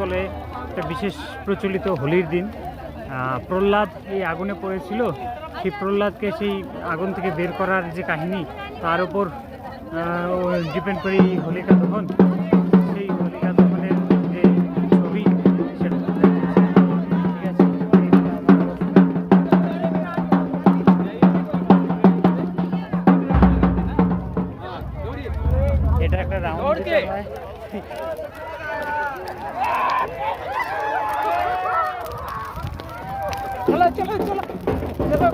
বলে একটা বিশেষ প্রচলিত হোলির দিন। প্রহ্লাদ এই আগুনে পড়েছিল, সেই প্রহ্লাদকে সেই আগুন থেকে বের করার যে কাহিনী, তার উপর ডিপেন্ড করে এই হোলিকা দহন। সেই হোলিকা দহনের যে ছবি সেটা ঠিক আছে। এটা একটা রাউন্ড দিতে হয়। চলো চলো চলো চলো